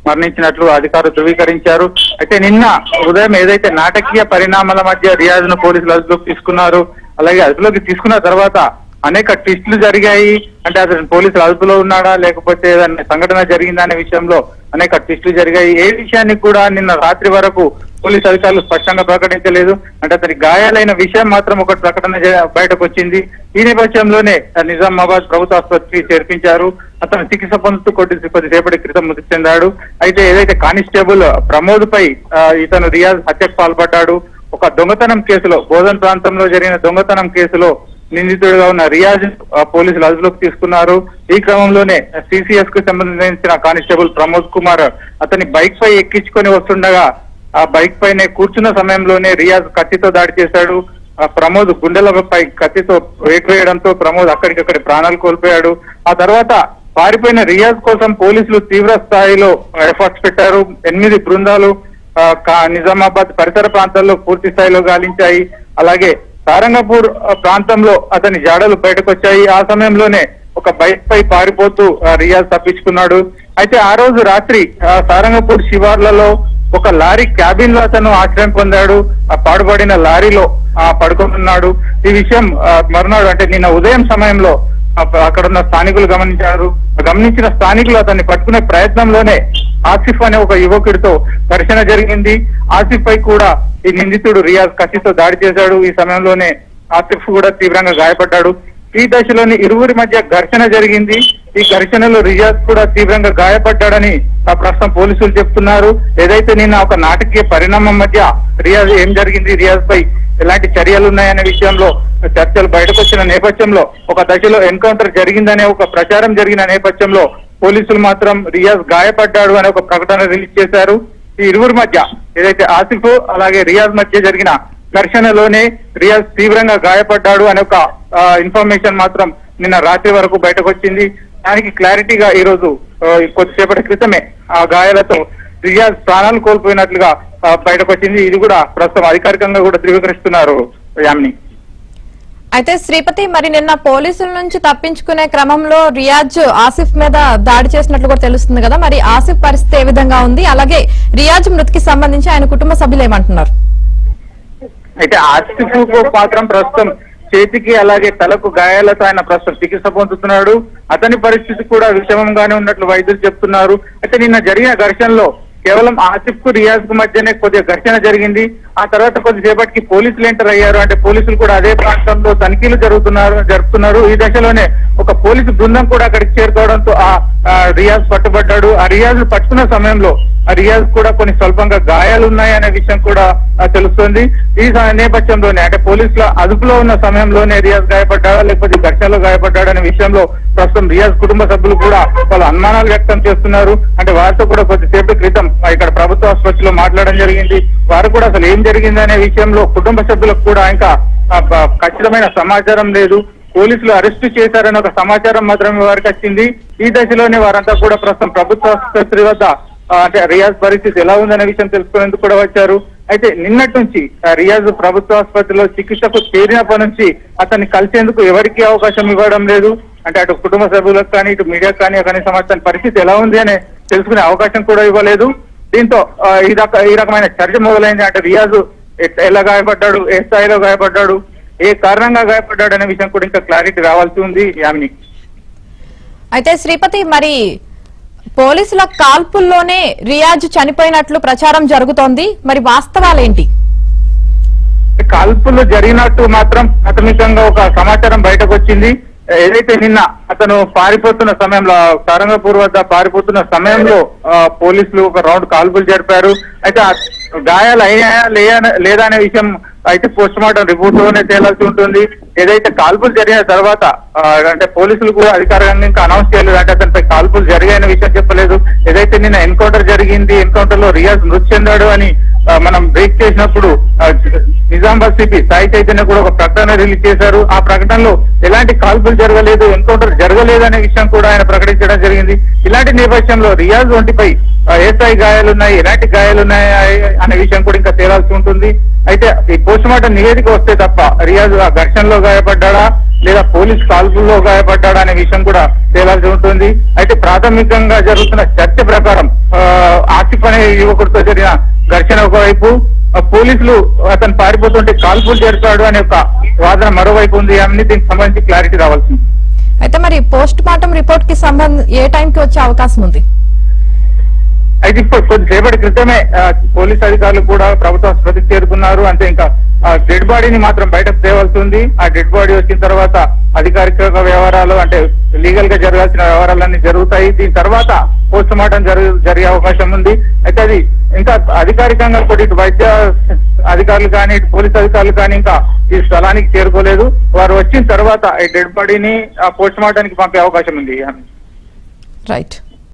మరణించినట్లు అధికారులు ధృవీకరించారు. అయితే నిన్న ఉదయం ఏదైతే నాటకీయ పరిణామాల మధ్య రియాజ్ ను పోలీసులు అదుపులోకి తీసుకున్నారు, అలాగే అదుపులోకి తీసుకున్న తర్వాత అనేక ట్విస్టులు జరిగాయి. అంటే అతను పోలీసులు అదుపులో ఉన్నాడా లేకపోతే ఏదైనా సంఘటన జరిగిందా అనే విషయంలో అనేక ట్విస్టులు జరిగాయి. ఏ విషయాన్ని కూడా నిన్న రాత్రి వరకు పోలీసు అధికారులు స్పష్టంగా ప్రకటించలేదు. అంటే అతని గాయాలైన విషయం మాత్రం ఒక ప్రకటన బయటకు వచ్చింది. ఈ నేపథ్యంలోనే నిజామాబాద్ ప్రభుత్వ ఆసుపత్రికి చేర్పించారు. అతను చికిత్స పొందుతూ కొద్దిసేపటి క్రితం మృతి చెందాడు. అయితే ఏదైతే కానిస్టేబుల్ ప్రమోద్ పై ఇతను రియాజ్ హత్యకు పాల్పడ్డాడు. ఒక దొంగతనం కేసులో, బోధన్ ప్రాంతంలో జరిగిన దొంగతనం కేసులో నిందితుడిగా ఉన్న రియాజ్ పోలీసులు అదుపులోకి తీసుకున్నారు. ఈ క్రమంలోనే సిసిఎస్ కు సంబంధించిన కానిస్టేబుల్ ప్రమోద్ కుమార్ అతని బైక్ పై ఎక్కించుకొని వస్తుండగా ఆ బైక్ పైనే కూర్చున్న సమయంలోనే రియాజ్ కత్తితో దాడి చేశాడు. ప్రమోద్ గుండెలపై కత్తితో వేటు వేయడంతో ప్రమోద్ అక్కడికక్కడ ప్రాణాలు కోల్పోయాడు. ఆ తర్వాత పారిపోయిన రియాజ్ కోసం పోలీసులు తీవ్ర స్థాయిలో ఎఫర్ట్స్ పెట్టారు. 8 బృందాలు నిజామాబాద్ పరిసర ప్రాంతాల్లో పూర్తి స్థాయిలో గాలించాయి. అలాగే సారంగపూర్ ప్రాంతంలో అతని జాడలు బయటకు వచ్చాయి. ఆ సమయంలోనే ఒక బైక్ పై పారిపోతూ రియాజ్ తప్పించుకున్నాడు. అయితే ఆ రోజు రాత్రి సారంగపూర్ శివార్లలో ఒక లారీ క్యాబిన్ లో అతను ఆశ్రయం పొందాడు. ఆ పాడుబడిన లారీలో పడుకున్నాడు. ఈ విషయం మరునాడు అంటే నిన్న ఉదయం సమయంలో అక్కడున్న స్థానికులు గమనించిన స్థానికులు అతన్ని పట్టుకునే ప్రయత్నంలోనే ఆసిఫ్ అనే ఒక యువకుడితో ఘర్షణ జరిగింది. ఆసిఫ్ పై కూడా ఈ నిందితుడు రియాజ్ కత్తితో దాడి చేశాడు. ఈ సమయంలోనే ఆసిఫ్ కూడా తీవ్రంగా గాయపడ్డాడు. ఈ దశలోని ఇరువురి మధ్య ఘర్షణ జరిగింది. ఈ ఘర్షణలో రియాజ్ కూడా తీవ్రంగా గాయపడ్డాడని ప్రస్తుతం పోలీసులు చెప్తున్నారు. ఏదైతే నిన్న ఒక నాటకీయ పరిణామం మధ్య రియాజ్ ఏం జరిగింది, రియాజ్ పై ఎలాంటి చర్యలు ఉన్నాయనే విషయంలో చర్చలు బయటకు వచ్చిన నేపథ్యంలో ఒక దశలో ఎన్కౌంటర్ జరిగిందనే ఒక ప్రచారం జరిగిన నేపథ్యంలో పోలీసులు మాత్రం రియాజ్ గాయపడ్డాడు అనే ఒక ప్రకటన రిలీజ్ చేశారు. ఈ ఇరువురి మధ్య ఏదైతే ఆసిఫ్ అలాగే రియాజ్ మధ్య జరిగిన ఘర్షణలోనే రియాజ్ తీవ్రంగా గాయపడ్డాడు అనే ఒక ఇన్ఫర్మేషన్ మాత్రం నిన్న రాత్రి వరకు బయటకు వచ్చింది. దానికి క్లారిటీగా ఈ రోజు కొద్దిసేపటి క్రితమే ఆ గాయాలతో రియాజ్ ప్రాణాలు కోల్పోయినట్లుగా బయటకు వచ్చింది. ఇది కూడా ప్రస్తుతం అధికారికంగా కూడా ధృవీకరిస్తున్నారు యామిని. అయితే శ్రీపతి, మరి నిన్న పోలీసుల నుంచి తప్పించుకునే క్రమంలో రియాజ్ ఆసిఫ్ మీద దాడి చేసినట్లు కూడా తెలుస్తుంది కదా, మరి ఆసిఫ్ పరిస్థితి ఏ విధంగా ఉంది? అలాగే రియాజ్ మృతికి సంబంధించి ఆయన కుటుంబ సభ్యులు ఏమంటున్నారు? అయితే ఆసిఫ్ మాత్రం ప్రస్తుతం చేతికి అలాగే తలకు గాయాలతో ఆయన ప్రస్తుతం చికిత్స పొందుతున్నాడు. అతని పరిస్థితి కూడా విషమంగానే ఉన్నట్లు వైద్యులు చెప్తున్నారు. అయితే నిన్న జరిగిన ఘర్షణలో కేవలం ఆసిఫ్ కు రియాజ్ కు మధ్యనే కొద్దిగా ఘర్షణ జరిగింది. ఆ తర్వాత కొద్దిసేపటికి పోలీసులు ఎంటర్ అయ్యారు. అంటే పోలీసులు కూడా అదే ప్రాంతంలో తనిఖీలు జరుపుతున్నారు. ఈ దశలోనే ఒక పోలీసు బృందం కూడా అక్కడికి చేరుకోవడంతో ఆ రియాజ్ పట్టుబడ్డాడు. ఆ రియాజ్ పట్టుకున్న సమయంలో ఆ రియాజ్ కూడా కొన్ని స్వల్పంగా గాయాలు ఉన్నాయనే విషయం కూడా తెలుస్తుంది. ఈ నేపథ్యంలోనే అంటే పోలీసుల అదుపులో ఉన్న సమయంలోనే రియాజ్ గాయపడ్డాడా లేకపోతే ఘర్షణలో గాయపడ్డాడా అనే విషయంలో ప్రస్తుతం రియాజ్ కుటుంబ సభ్యులు కూడా వాళ్ళు అనుమానాలు వ్యక్తం చేస్తున్నారు. అంటే వారితో కూడా కొద్దిసేపటి క్రితం ఇక్కడ ప్రభుత్వ ఆసుపత్రిలో మాట్లాడడం జరిగింది. వారు కూడా అసలు ఏం జరిగిందనే విషయంలో కుటుంబ సభ్యులకు కూడా ఇంకా ఖచ్చితమైన సమాచారం లేదు. పోలీసులు అరెస్టు చేశారని ఒక సమాచారం మాత్రమే వారికి వచ్చింది. ఈ దశలోనే వారంతా కూడా ప్రస్తుతం ప్రభుత్వ ఆసుపత్రి వద్ద అంటే రియాజ్ పరిస్థితి ఎలా ఉందనే విషయం తెలుసుకునేందుకు కూడా వచ్చారు. అయితే నిన్నటి నుంచి రియాజ్ ప్రభుత్వ ఆసుపత్రిలో చికిత్సకు చేరినప్పటి నుంచి అతన్ని కలిసేందుకు ఎవరికి అవకాశం ఇవ్వడం లేదు. అంటే అటు కుటుంబ సభ్యులకు కానీ ఇటు మీడియాకు కానీ కనీసం అతని పరిస్థితి ఎలా ఉంది అని తెలుసుకునే అవకాశం కూడా ఇవ్వలేదు. దీంతో ఈ రకమైన చర్చ మొదలైంది. అంటే రియాజ్ ఎలా గాయపడ్డాడు, ఏ స్థాయిలో గాయపడ్డాడు, ఏ కారణంగా గాయపడ్డాడు అనే విషయం కూడా ఇంకా క్లారిటీ రావాల్సి ఉంది యామిని. అయితే శ్రీపతి, మరి పోలీసుల కాల్పుల్లోనే రియాజ్ చనిపోయినట్లు ప్రచారం జరుగుతోంది, మరి వాస్తవాలేంటి? కాల్పులు జరిగినట్టు మాత్రం ప్రాథమికంగా ఒక సమాచారం బయటకు వచ్చింది. ఏదైతే నిన్న అతను పారిపోతున్న సమయంలో సారంగపూర్ వద్ద పారిపోతున్న సమయంలో పోలీసులు ఒక రౌండ్ కాల్పులు జరిపారు. అయితే గాయాలు అయ్యాయా లేదా అనే విషయం అయితే పోస్ట్ మార్టం రిపోర్ట్ లోనే తేలాల్సి ఉంటుంది. ఏదైతే కాల్పులు జరిగిన తర్వాత అంటే పోలీసులు కూడా అధికారికంగా ఇంకా అనౌన్స్ చేయలేదు. అంటే అతనిపై కాల్పులు జరిగాయనే విషయం చెప్పలేదు. ఏదైతే నిన్న ఎన్కౌంటర్ జరిగింది, ఎన్కౌంటర్ లో రియాజ్ మృతి చెందాడు అని మనం బ్రేక్ చేసినప్పుడు నిజామాబాద్ సిపి సాయి చైతన్య కూడా ఒక ప్రకటన రిలీజ్ చేశారు. ఆ ప్రకటనలో ఎలాంటి కాల్పులు జరగలేదు, ఎన్కౌంటర్ జరగలేదు అనే విషయం కూడా ఆయన ప్రకటించడం జరిగింది. ఇలాంటి నేపథ్యంలో రియాజ్ ఒంటిపై ఏ స్థాయి గాయాలున్నాయి, ఎలాంటి గాయాలున్నాయి అనే విషయం కూడా ఇంకా తేలాల్సి ఉంటుంది. అయితే ఈ పోస్ట్ మార్టం నివేదిక వస్తే తప్ప రియాజ్ ఆ ఘర్షణలో గాయపడ్డా లేదా పోలీస్ కాల్పుల్లో గాయపడ్డా అనే విషయం కూడా తేలాల్సి ఉంటుంది. అయితే ప్రాథమికంగా జరుగుతున్న చర్చ ప్రకారం ఆసిఫ్ అనే యువకుడితో జరిగిన ఘర్షణ ఒకవైపు, పోలీసులు అతను పారిపోతుంటే కాల్పులు చేస్తాడు అనే ఒక వాదన మరోవైపు ఉంది. అన్ని దీనికి సంబంధించి క్లారిటీ రావాల్సింది. అయితే మరి పోస్ట్ మార్టం రిపోర్ట్ కి ఏ టైంకి వచ్చే అవకాశం ఉంది? అయితే ఇప్పుడు కొద్దిసేపటి క్రితమే పోలీస్ అధికారులు కూడా ప్రభుత్వ ఆసుపత్రికి చేరుకున్నారు. అంటే ఇంకా డెడ్ బాడీని మాత్రం బయటకు తేవాల్సి ఉంది. ఆ డెడ్ బాడీ వచ్చిన తర్వాత అధికారిక వ్యవహారాలు అంటే లీగల్ గా జరగాల్సిన వ్యవహారాలన్నీ జరుగుతాయి. దీని తర్వాత పోస్ట్ మార్టం జరిగే అవకాశం ఉంది. అయితే అది ఇంకా అధికారికంగా కూడా ఇటు వైద్య అధికారులు కానీ ఇటు పోలీస్ అధికారులు కానీ ఇంకా ఈ స్థలానికి చేరుకోలేదు. వారు వచ్చిన తర్వాత ఈ డెడ్ బాడీని పోస్ట్ మార్టానికి పంపే అవకాశం ఉంది. రైట్.